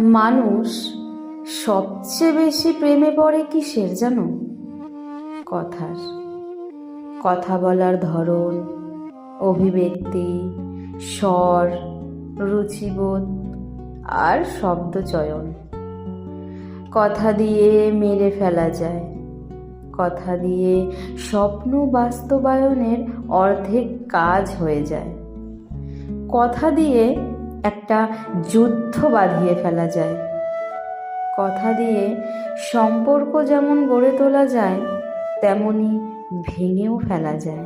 মানুষ সবচেয়ে বেশি প্রেমে পড়ে কিসের জানো? কথার। কথা বলার ধরন, অভিব্যক্তি, স্বর, রুচিবোধ আর শব্দচয়ন। কথা দিয়ে মেরে ফেলা যায়, কথা দিয়ে স্বপ্ন বাস্তবায়নের অর্ধেক কাজ হয়ে যায়। কথা দিয়ে একটা যুদ্ধ বাঁধিয়ে ফেলা যায়। কথা দিয়ে সম্পর্ক যেমন গড়ে তোলা যায়, তেমনি ভেঙেও ফেলা যায়।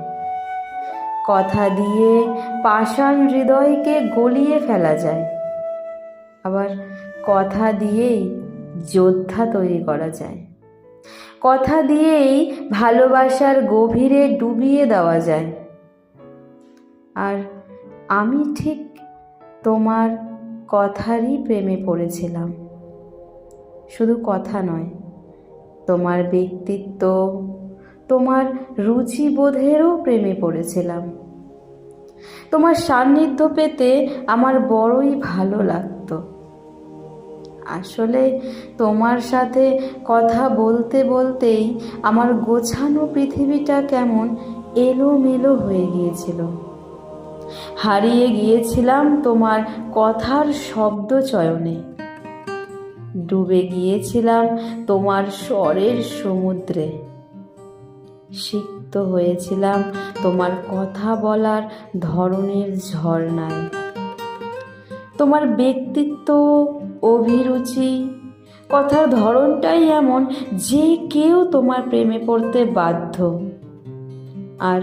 কথা দিয়ে পাষাণ হৃদয়কে গলিয়ে ফেলা যায়। আবার কথা দিয়েই যোদ্ধা তৈরি করা যায়। কথা দিয়েই ভালোবাসার গভীরে ডুবিয়ে দেওয়া যায়। আর আমি ঠিক তোমার কথারই প্রেমে পড়েছিলাম। শুধু কথা নয়, তোমার ব্যক্তিত্ব, তোমার রুচিবোধেরও প্রেমে পড়েছিলাম। তোমার সান্নিধ্য পেতে আমার বড়ই ভালো লাগতো। আসলে তোমার সাথে কথা বলতে বলতেই আমার গোছানো পৃথিবীটা কেমন এলোমেলো হয়ে গিয়েছিল। হারিয়ে গিয়েছিলাম তোমার কথার শব্দ চয়নে, ডুবে গিয়েছিলাম তোমার স্বরের সমুদ্রে, সিক্ত হয়েছিলাম তোমার কথা বলার ধরনের ঝর্ণায়। তোমার ব্যক্তিত্ব, অভিরুচি, কথার ধরনটাই এমন যে কেউ তোমার প্রেমে পড়তে বাধ্য। আর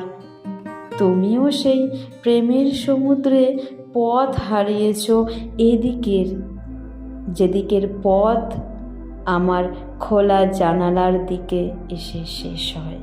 তুমিও সেই প্রেমের সমুদ্রে পথ হারিয়েছ এদিকের, যেদিকের পথ আমার খোলা জানালার দিকে এসে শেষ হয়।